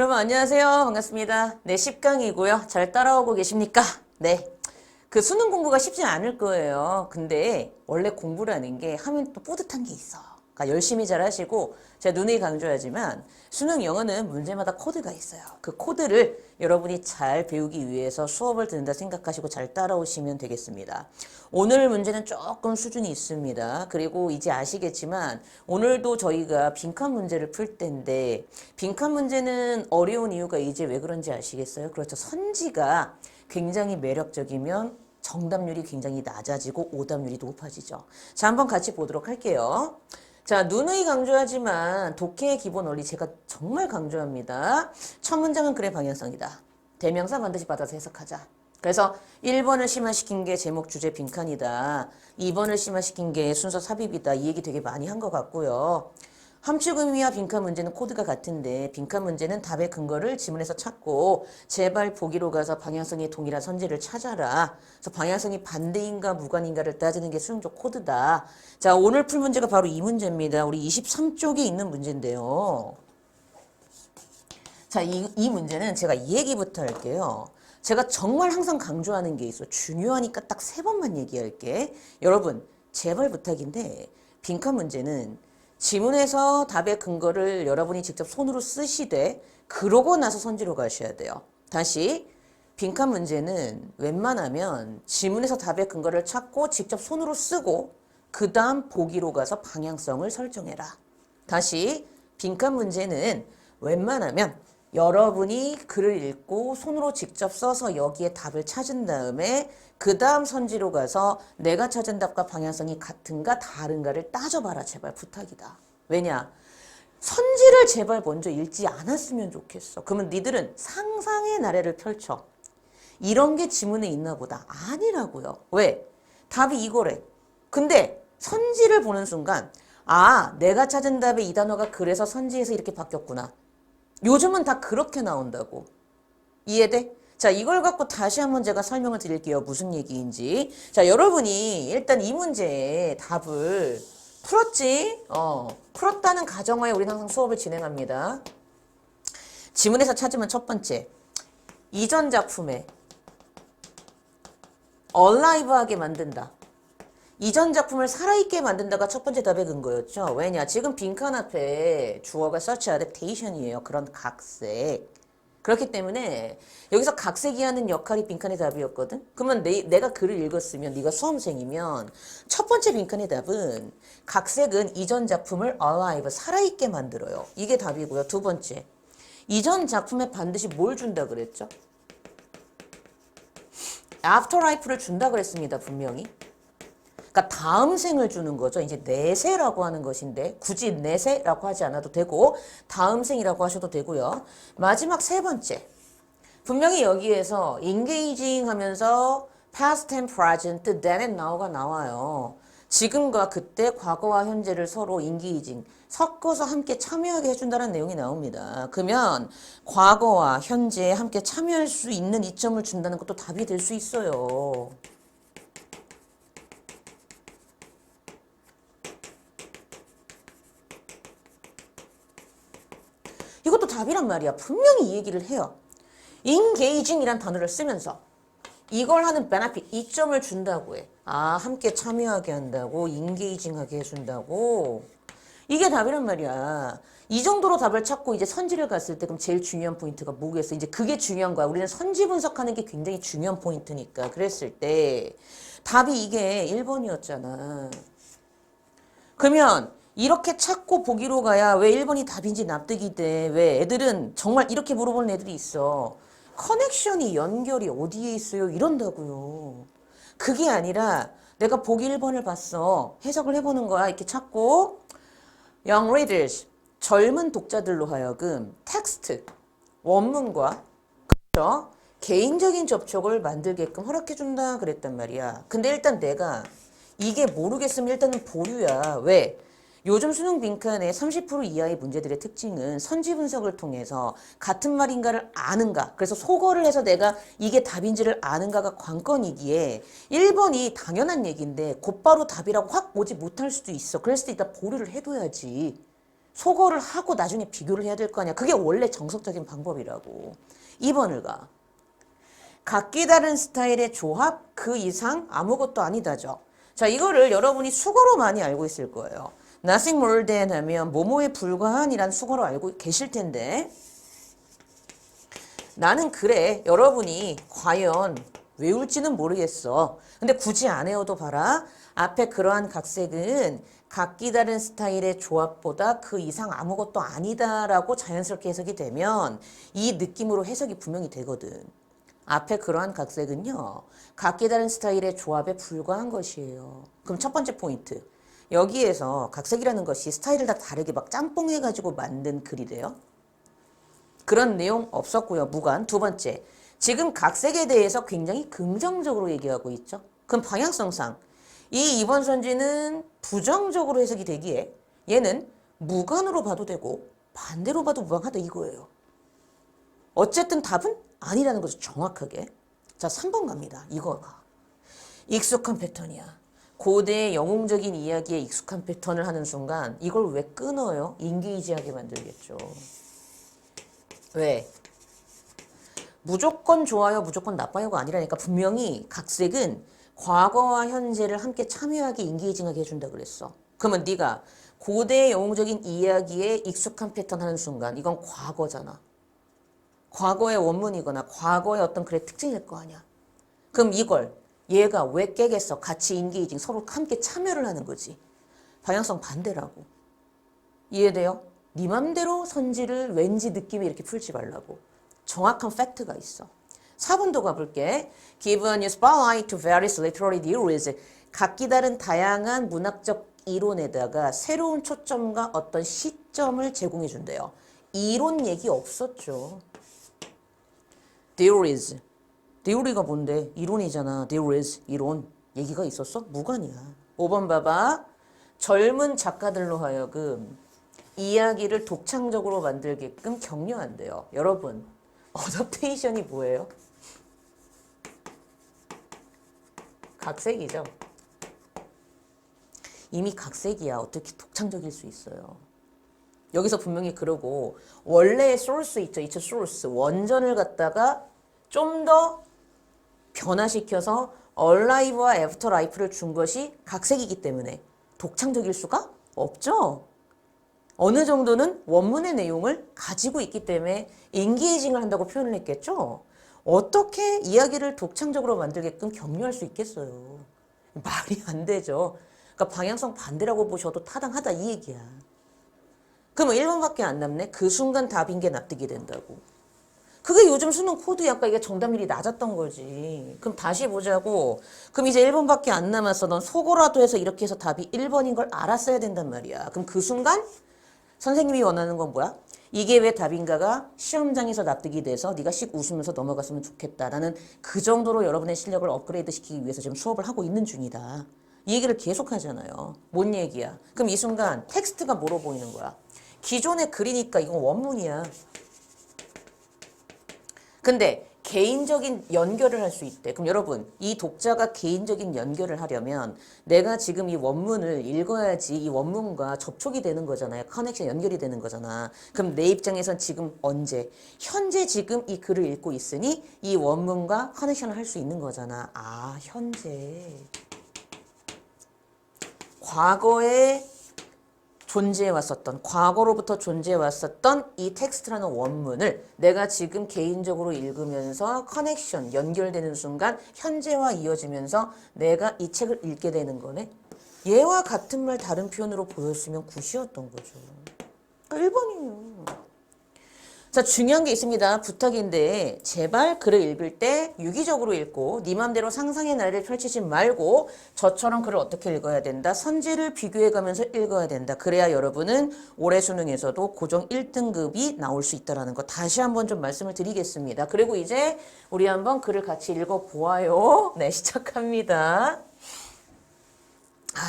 여러분 안녕하세요. 반갑습니다. 네, 10강이고요. 잘 따라오고 계십니까? 네. 그 수능 공부가 쉽지 않을 거예요. 근데 원래 공부라는 게 하면 또 뿌듯한 게 있어. 그러니까 열심히 잘 하시고 제가 누누이 강조하지만 수능 영어는 문제마다 코드가 있어요. 그 코드를 여러분이 잘 배우기 위해서 수업을 듣는다 생각하시고 잘 따라오시면 되겠습니다. 오늘 문제는 조금 수준이 있습니다. 그리고 이제 아시겠지만 오늘도 저희가 빈칸 문제를 풀 텐데 빈칸 문제는 어려운 이유가 이제 왜 그런지 아시겠어요? 그렇죠. 선지가 굉장히 매력적이면 정답률이 굉장히 낮아지고 오답률이 높아지죠. 자, 한번 같이 보도록 할게요. 자, 누누이 강조하지만 독해의 기본 원리 제가 정말 강조합니다. 첫 문장은 글의 방향성이다. 대명사 반드시 받아서 해석하자. 그래서 1번을 심화시킨 게 제목 주제 빈칸이다. 2번을 심화시킨 게 순서 삽입이다. 이 얘기 되게 많이 한 것 같고요. 함축 의미와 빈칸 문제는 코드가 같은데 빈칸 문제는 답의 근거를 지문에서 찾고 제발 보기로 가서 방향성이 동일한 선지를 찾아라. 그래서 방향성이 반대인가 무관인가를 따지는 게 수능적 코드다. 자, 오늘 풀 문제가 바로 이 문제입니다. 우리 23쪽에 있는 문제인데요. 자, 이 문제는 제가 이 얘기부터 할게요. 제가 정말 항상 강조하는 게 있어. 중요하니까 딱 3번만 얘기할게. 여러분, 제발 부탁인데 빈칸 문제는 지문에서 답의 근거를 여러분이 직접 손으로 쓰시되 그러고 나서 선지로 가셔야 돼요. 다시 빈칸 문제는 웬만하면 지문에서 답의 근거를 찾고 직접 손으로 쓰고 그 다음 보기로 가서 방향성을 설정해라. 다시 빈칸 문제는 웬만하면 여러분이 글을 읽고 손으로 직접 써서 여기에 답을 찾은 다음에 그 다음 선지로 가서 내가 찾은 답과 방향성이 같은가 다른가를 따져봐라. 제발 부탁이다. 왜냐? 선지를 제발 먼저 읽지 않았으면 좋겠어. 그러면 니들은 상상의 나래를 펼쳐. 이런 게 지문에 있나 보다. 아니라고요. 왜? 답이 이거래. 근데 선지를 보는 순간 아, 내가 찾은 답의 이 단어가 그래서 선지에서 이렇게 바뀌었구나. 요즘은 다 그렇게 나온다고. 이해돼? 자, 이걸 갖고 다시 한번 제가 설명을 드릴게요. 무슨 얘기인지. 자, 여러분이 일단 이 문제의 답을 풀었지? 풀었다는 가정하에 우리는 항상 수업을 진행합니다. 지문에서 찾으면 첫 번째, 이전 작품에 얼라이브하게 만든다. 이전 작품을 살아있게 만든다가 첫 번째 답의 근거였죠. 왜냐? 지금 빈칸 앞에 주어가 such adaptation이에요. 그런 각색. 그렇기 때문에 여기서 각색이 하는 역할이 빈칸의 답이었거든. 그러면 내가 글을 읽었으면 네가 수험생이면 첫 번째 빈칸의 답은 각색은 이전 작품을 alive, 살아있게 만들어요. 이게 답이고요. 두 번째, 이전 작품에 반드시 뭘 준다 그랬죠? afterlife를 준다 그랬습니다. 분명히. 그러니까 다음 생을 주는 거죠. 이제 내세라고 하는 것인데 굳이 내세라고 하지 않아도 되고 다음 생이라고 하셔도 되고요. 마지막 세 번째. 분명히 여기에서 engaging 하면서 past and present, then and now가 나와요. 지금과 그때, 과거와 현재를 서로 engaging, 섞어서 함께 참여하게 해준다는 내용이 나옵니다. 그러면 과거와 현재에 함께 참여할 수 있는 이점을 준다는 것도 답이 될 수 있어요. 이것도 답이란 말이야. 분명히 이 얘기를 해요. engaging이란 단어를 쓰면서 이걸 하는 benefit, 이점을 준다고 해. 아, 함께 참여하게 한다고, engaging하게 해준다고. 이게 답이란 말이야. 이 정도로 답을 찾고 이제 선지를 갔을 때 그럼 제일 중요한 포인트가 뭐겠어? 이제 그게 중요한 거야. 우리는 선지 분석하는 게 굉장히 중요한 포인트니까. 그랬을 때 답이 이게 1번이었잖아. 그러면 이렇게 찾고 보기로 가야 왜 1번이 답인지 납득이 돼. 왜 애들은 정말 이렇게 물어보는 애들이 있어. 커넥션이 연결이 어디에 있어요? 이런다고요. 그게 아니라 내가 보기 1번을 봤어. 해석을 해보는 거야. 이렇게 찾고 young readers, 젊은 독자들로 하여금 텍스트, 원문과 그렇죠? 개인적인 접촉을 만들게끔 허락해준다 그랬단 말이야. 근데 일단 내가 이게 모르겠으면 일단은 보류야. 왜? 요즘 수능 빈칸의 30% 이하의 문제들의 특징은 선지 분석을 통해서 같은 말인가를 아는가, 그래서 소거를 해서 내가 이게 답인지를 아는가가 관건이기에 1번이 당연한 얘기인데 곧바로 답이라고 확 오지 못할 수도 있어. 그랬을 때 일단 보류를 해둬야지. 소거를 하고 나중에 비교를 해야 될 거 아니야. 그게 원래 정석적인 방법이라고. 2번을 가. 각기 다른 스타일의 조합 그 이상 아무것도 아니다죠. 자, 이거를 여러분이 수거로 많이 알고 있을 거예요. Nothing more than 하면 뭐뭐에 불과한이란 수거로 알고 계실 텐데 나는 그래 여러분이 과연 외울지는 모르겠어. 근데 굳이 안 외워도 봐라. 앞에 그러한 각색은 각기 다른 스타일의 조합보다 그 이상 아무것도 아니다라고 자연스럽게 해석이 되면 이 느낌으로 해석이 분명히 되거든. 앞에 그러한 각색은요. 각기 다른 스타일의 조합에 불과한 것이에요. 그럼 첫 번째 포인트. 여기에서 각색이라는 것이 스타일을 다 다르게 막 짬뽕해가지고 만든 글이래요. 그런 내용 없었고요. 무관. 두 번째. 지금 각색에 대해서 굉장히 긍정적으로 얘기하고 있죠. 그럼 방향성상 이 2번 선지는 부정적으로 해석이 되기에 얘는 무관으로 봐도 되고 반대로 봐도 무방하다 이거예요. 어쨌든 답은 아니라는 거죠. 정확하게. 자, 3번 갑니다. 이거가. 익숙한 패턴이야. 고대의 영웅적인 이야기에 익숙한 패턴을 하는 순간 이걸 왜 끊어요? 인게이지하게 만들겠죠. 왜? 무조건 좋아요, 무조건 나빠요가 아니라니까. 분명히 각색은 과거와 현재를 함께 참여하게 인게이징하게 해준다 그랬어. 그러면 네가 고대의 영웅적인 이야기에 익숙한 패턴 하는 순간 이건 과거잖아. 과거의 원문이거나 과거의 어떤 글의 특징일 거 아니야. 그럼 이걸 얘가 왜 깨겠어? 같이 인게이징 서로 함께 참여를 하는 거지. 방향성 반대라고. 이해돼요? 네 맘대로 선지를 왠지 느낌이 이렇게 풀지 말라고. 정확한 팩트가 있어. 4번도 가볼게. Give a new spotlight to various literary theories. 각기 다른 다양한 문학적 이론에다가 새로운 초점과 어떤 시점을 제공해 준대요. 이론 얘기 없었죠. Theories. theory가 뭔데? 이론이잖아. Theories. 이론. 얘기가 있었어? 무관이야. 5번 봐봐. 젊은 작가들로 하여금 이야기를 독창적으로 만들게끔 격려한대요. 여러분, 어댑테이션이 뭐예요? 각색이죠. 이미 각색이야. 어떻게 독창적일 수 있어요? 여기서 분명히 그러고 원래의 소스 있죠. 이츠 소스. 원전을 갖다가 좀 더 변화시켜서 얼라이브와 애프터 라이프를 준 것이 각색이기 때문에 독창적일 수가 없죠. 어느 정도는 원문의 내용을 가지고 있기 때문에 인게이징을 한다고 표현을 했겠죠. 어떻게 이야기를 독창적으로 만들게끔 격려할 수 있겠어요. 말이 안 되죠. 그러니까 방향성 반대라고 보셔도 타당하다 이 얘기야. 그러면 1번밖에 안 남네. 그 순간 답인 게 납득이 된다고. 그게 요즘 수능 코드야. 아까 이게 정답률이 낮았던 거지. 그럼 다시 보자고. 그럼 이제 1번밖에 안 남았어. 넌 속어라도 해서 이렇게 해서 답이 1번인 걸 알았어야 된단 말이야. 그럼 그 순간 선생님이 원하는 건 뭐야? 이게 왜 답인가가 시험장에서 납득이 돼서 네가 씩 웃으면서 넘어갔으면 좋겠다라는 그 정도로 여러분의 실력을 업그레이드 시키기 위해서 지금 수업을 하고 있는 중이다. 이 얘기를 계속 하잖아요. 뭔 얘기야? 그럼 이 순간 텍스트가 뭐로 보이는 거야? 기존의 글이니까 이건 원문이야. 근데 개인적인 연결을 할 수 있대. 그럼 여러분, 이 독자가 개인적인 연결을 하려면 내가 지금 이 원문을 읽어야지 이 원문과 접촉이 되는 거잖아요. 커넥션 연결이 되는 거잖아. 그럼 내 입장에선 지금 언제? 현재 지금 이 글을 읽고 있으니 이 원문과 커넥션을 할 수 있는 거잖아. 아, 현재. 과거에 존재해왔었던, 과거로부터 존재해왔었던 이 텍스트라는 원문을 내가 지금 개인적으로 읽으면서 커넥션, 연결되는 순간 현재와 이어지면서 내가 이 책을 읽게 되는 거네. 얘와 같은 말 다른 표현으로 보였으면 굿이었던 거죠. 1번이에요. 자, 중요한 게 있습니다. 부탁인데 제발 글을 읽을 때 유기적으로 읽고 네 맘대로 상상의 나래를 펼치지 말고 저처럼 글을 어떻게 읽어야 된다. 선지를 비교해가면서 읽어야 된다. 그래야 여러분은 올해 수능에서도 고정 1등급이 나올 수 있다는 거 다시 한번 좀 말씀을 드리겠습니다. 그리고 이제 우리 한번 글을 같이 읽어보아요. 네, 시작합니다.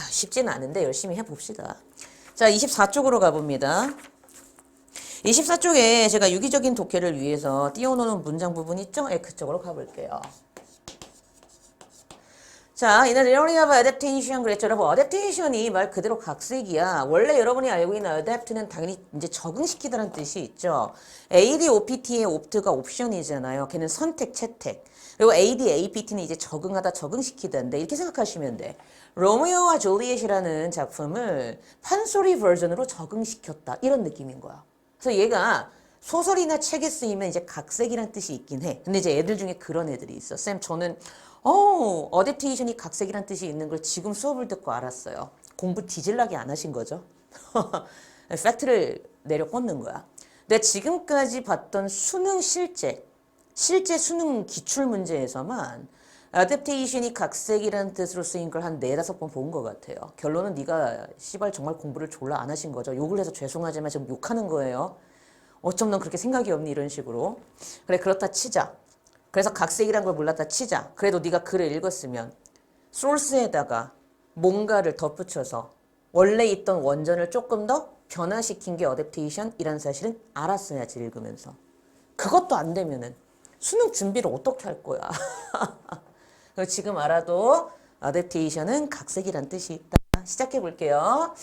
쉽지는 않은데 열심히 해봅시다. 자, 24쪽으로 가봅니다. 24쪽에 제가 유기적인 독해를 위해서 띄워놓은 문장 부분 있죠? 네, 그쪽으로 가볼게요. 자, in the theory of adaptation 그랬죠. 여러분, adaptation이 말 그대로 각색이야. 원래 여러분이 알고 있는 adapt는 당연히 이제 적응시키다는 뜻이 있죠. ADOPT의 opt가 옵션이잖아요. 걔는 선택, 채택. 그리고 ADAPT는 이제 적응하다, 적응시키다인데 이렇게 생각하시면 돼. 로미오와 줄리엣이라는 작품을 판소리 버전으로 적응시켰다. 이런 느낌인 거야. 그래서 얘가 소설이나 책에 쓰이면 이제 각색이란 뜻이 있긴 해. 근데 이제 애들 중에 그런 애들이 있어. 쌤, 저는 어댑테이션이 각색이란 뜻이 있는 걸 지금 수업을 듣고 알았어요. 공부 뒤질나게 안 하신 거죠? 팩트를 내려 꽂는 거야. 내가 지금까지 봤던 수능 실제 수능 기출 문제에서만 어댑테이션이 각색이라는 뜻으로 쓰인 걸 한 4-5번 본 것 같아요. 결론은 네가 씨발 정말 공부를 졸라 안 하신 거죠. 욕을 해서 죄송하지만 지금 욕하는 거예요. 어쩜 넌 그렇게 생각이 없니? 이런 식으로. 그래, 그렇다 치자. 그래서 각색이란 걸 몰랐다 치자. 그래도 네가 글을 읽었으면 소스에다가 뭔가를 덧붙여서 원래 있던 원전을 조금 더 변화시킨 게 어댑테이션이라는 사실은 알았어야지 읽으면서. 그것도 안 되면은 수능 준비를 어떻게 할 거야? 지금 알아도 어댑테이션은 각색이란 뜻이 있다. 시작해 볼게요.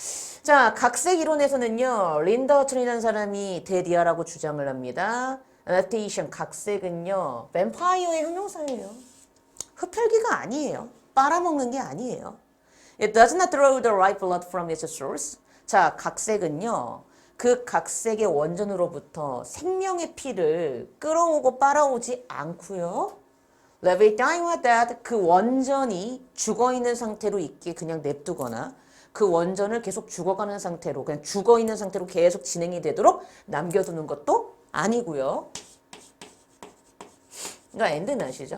자, 각색 이론에서는요, 린더 트리라는 사람이 대디아라고 주장을 합니다. 어댑테이션, 각색은요, 뱀파이어의 형용사예요. 흡혈귀가 아니에요. 빨아먹는 게 아니에요. It does not draw the right blood from its source. 자, 각색은요, 그 각색의 원전으로부터 생명의 피를 끌어오고 빨아오지 않고요. Let it die with that. 그 원전이 죽어있는 상태로 있게 그냥 냅두거나 그 원전을 계속 죽어가는 상태로 그냥 죽어있는 상태로 계속 진행이 되도록 남겨두는 것도 아니고요. 그러니까 end는 아시죠?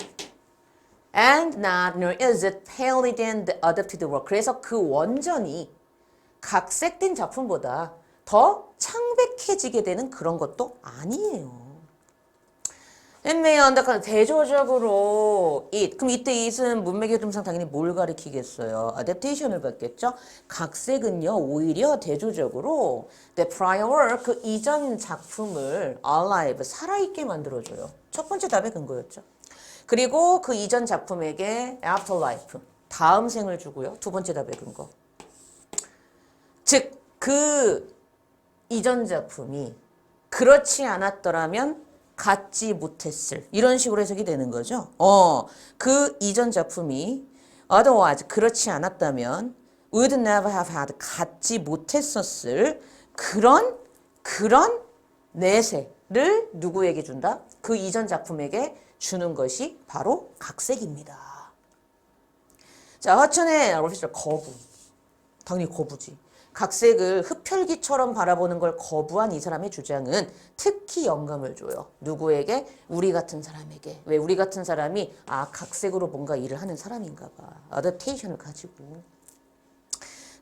And not nor is it palely than the adapted work. 그래서 그 원전이 각색된 작품보다 더 창백해지게 되는 그런 것도 아니에요. 앤메이언더 대조적으로 it. 그럼 이때 it은 문맥의 동상 당연히 뭘 가리키겠어요? adaptation을 받겠죠? 각색은요 오히려 대조적으로 the prior work 그 이전 작품을 alive 살아있게 만들어줘요. 첫 번째 답의 근거였죠. 그리고 그 이전 작품에게 afterlife 다음 생을 주고요. 두 번째 답의 근거. 즉 그 이전 작품이 그렇지 않았더라면 갖지 못했을 이런 식으로 해석이 되는 거죠. 그 이전 작품이 otherwise 그렇지 않았다면 would never have had 갖지 못했었을 그런 내세를 누구에게 준다? 그 이전 작품에게 주는 것이 바로 각색입니다. 자, 허천의 오피셜 거부. 당연히 거부지. 각색을 흡혈귀처럼 바라보는 걸 거부한 이 사람의 주장은 특히 영감을 줘요. 누구에게? 우리 같은 사람에게. 왜? 우리 같은 사람이 각색으로 뭔가 일을 하는 사람인가 봐. 어댑테이션을 가지고.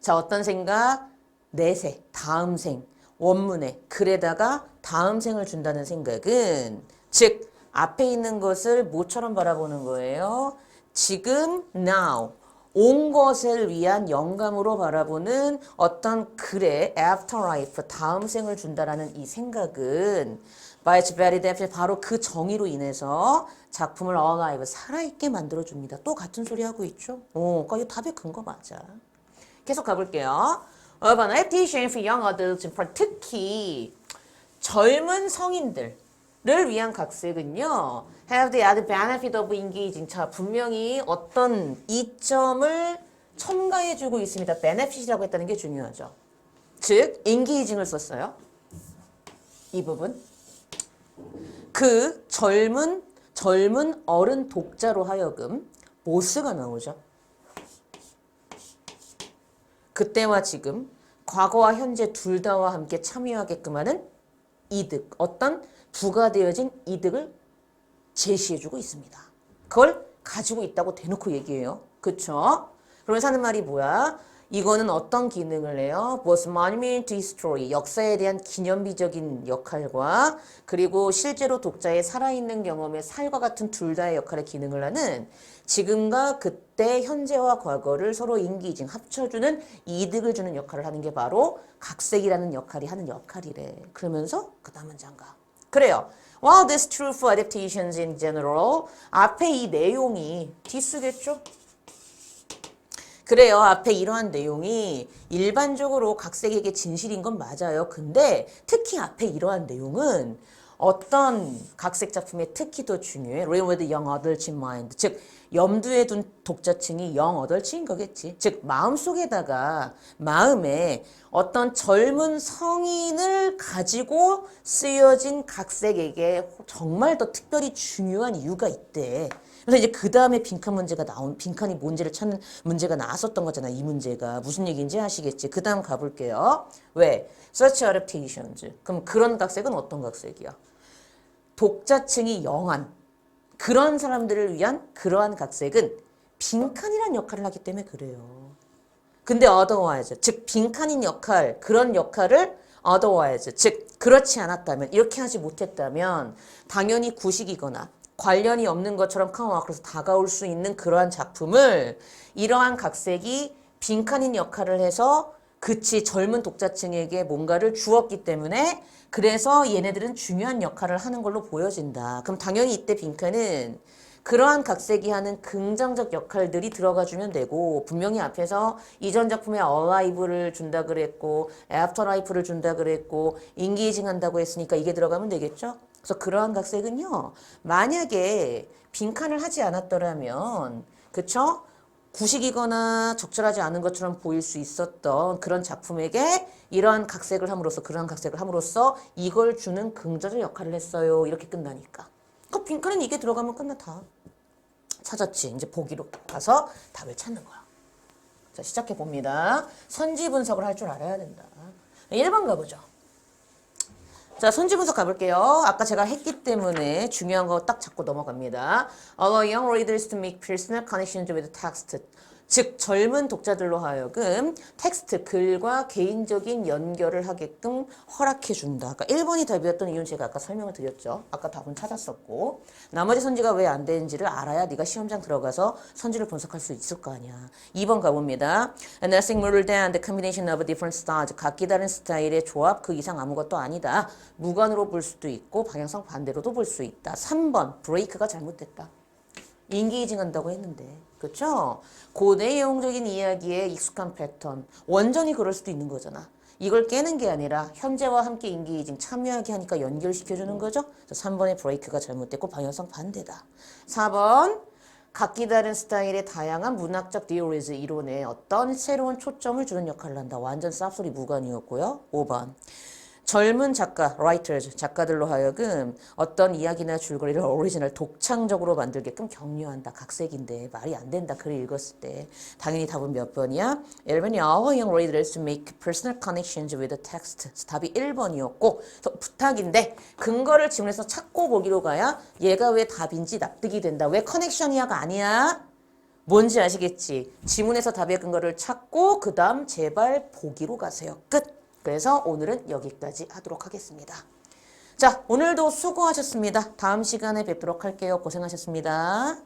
자, 어떤 생각? 내세, 다음 생, 원문에 글에다가 다음 생을 준다는 생각은 즉 앞에 있는 것을 뭐처럼 바라보는 거예요? 지금, now. 온 것을 위한 영감으로 바라보는 어떤 글의 afterlife, 다음 생을 준다라는 이 생각은 by its very depth, 바로 그 정의로 인해서 작품을 alive, 살아있게 만들어줍니다. 또 같은 소리 하고 있죠? 그러니까 이 답의 근거 맞아. 계속 가볼게요. Urban adaptation for young adults, 특히 젊은 성인들 를 위한 각색은요. have the added benefit of engaging. 자, 분명히 어떤 이점을 첨가해주고 있습니다. benefit이라고 했다는 게 중요하죠. 즉, engaging을 썼어요. 이 부분. 그 젊은 어른 독자로 하여금 보스가 나오죠. 그때와 지금, 과거와 현재 둘 다와 함께 참여하게끔 하는 이득, 어떤 부가되어진 이득을 제시해주고 있습니다. 그걸 가지고 있다고 대놓고 얘기해요. 그쵸? 그러면서 하는 말이 뭐야? 이거는 어떤 기능을 해요? Both monument history, 역사에 대한 기념비적인 역할과 그리고 실제로 독자의 살아있는 경험의 살과 같은 둘 다의 역할의 기능을 하는 지금과 그때 현재와 과거를 서로 인기징 합쳐주는 이득을 주는 역할을 하는 게 바로 각색이라는 역할이 하는 역할이래. 그러면서 그 다음 문장가. 그래요. While this is true for adaptations in general, 앞에 이 내용이 뒤쓰겠죠? 그래요. 앞에 이러한 내용이 일반적으로 각색에게 진실인 건 맞아요. 근데 특히 앞에 이러한 내용은 어떤 각색 작품에 특히 더 중요해. Read with young adults in mind. 즉 염두에 둔 독자층이 young adults인 거겠지. 즉 마음속에다가 마음에 어떤 젊은 성인을 가지고 쓰여진 각색에게 정말 더 특별히 중요한 이유가 있대. 그래서 이제 그 다음에 빈칸 문제가 빈칸이 뭔지를 찾는 문제가 나왔었던 거잖아. 이 문제가. 무슨 얘기인지 아시겠지? 그 다음 가볼게요. 왜? Such adaptations. 그럼 그런 각색은 어떤 각색이야? 독자층이 영한 그런 사람들을 위한 그러한 각색은 빈칸이란 역할을 하기 때문에 그래요. 근데 otherwise, 즉 빈칸인 역할, 그런 역할을 otherwise, 즉 그렇지 않았다면, 이렇게 하지 못했다면 당연히 구식이거나 관련이 없는 것처럼 카운트와크로서 다가올 수 있는 그러한 작품을 이러한 각색이 빈칸인 역할을 해서 그치 젊은 독자층에게 뭔가를 주었기 때문에 그래서 얘네들은 중요한 역할을 하는 걸로 보여진다. 그럼 당연히 이때 빈칸은 그러한 각색이 하는 긍정적 역할들이 들어가주면 되고 분명히 앞에서 이전 작품에 Alive를 준다 그랬고 Afterlife를 준다 그랬고 Engaging 한다고 했으니까 이게 들어가면 되겠죠? 그래서 그러한 각색은요. 만약에 빈칸을 하지 않았더라면 그쵸? 구식이거나 적절하지 않은 것처럼 보일 수 있었던 그런 작품에게 이러한 각색을 함으로써 그러한 각색을 함으로써 이걸 주는 긍정적 역할을 했어요. 이렇게 끝나니까. 그 빈칸은 이게 들어가면 끝났다. 찾았지. 이제 보기로 가서 답을 찾는 거야. 자, 시작해 봅니다. 선지 분석을 할 줄 알아야 된다. 1번 가보죠. 자, 선지 분석 가볼게요. 아까 제가 했기 때문에 중요한 거 딱 잡고 넘어갑니다. Allow young readers to make personal connections with text. 즉 젊은 독자들로 하여금 텍스트, 글과 개인적인 연결을 하게끔 허락해준다. 아까 1번이 답이었던 이유는 제가 아까 설명을 드렸죠. 아까 답은 찾았었고 나머지 선지가 왜 안 되는지를 알아야 네가 시험장 들어가서 선지를 분석할 수 있을 거 아니야. 2번 가봅니다. Nothing more than the combination of different styles. 각기 다른 스타일의 조합 그 이상 아무것도 아니다. 무관으로 볼 수도 있고 방향성 반대로도 볼 수 있다. 3번 브레이크가 잘못됐다. 인게이징 한다고 했는데 그렇죠? 고내용적인 이야기에 익숙한 패턴 완전히 그럴 수도 있는 거잖아. 이걸 깨는 게 아니라 현재와 함께 인게이징 참여하게 하니까 연결시켜주는 거죠. 3번의 브레이크가 잘못됐고 방향성 반대다. 4번 각기 다른 스타일의 다양한 문학적 디오리즈 이론에 어떤 새로운 초점을 주는 역할을 한다. 완전 쌉소리 무관이었고요. 5번 젊은 작가, writers, 작가들로 하여금 어떤 이야기나 줄거리를 오리지널 독창적으로 만들게끔 격려한다. 각색인데 말이 안 된다. 글을 읽었을 때. 당연히 답은 몇 번이야? 1번이 Allow young readers to make personal connections with the text. 답이 1번이었고 부탁인데 근거를 지문에서 찾고 보기로 가야 얘가 왜 답인지 납득이 된다. 왜 커넥션이야가 아니야? 뭔지 아시겠지? 지문에서 답의 근거를 찾고 그 다음 제발 보기로 가세요. 끝! 그래서 오늘은 여기까지 하도록 하겠습니다. 자, 오늘도 수고하셨습니다. 다음 시간에 뵙도록 할게요. 고생하셨습니다.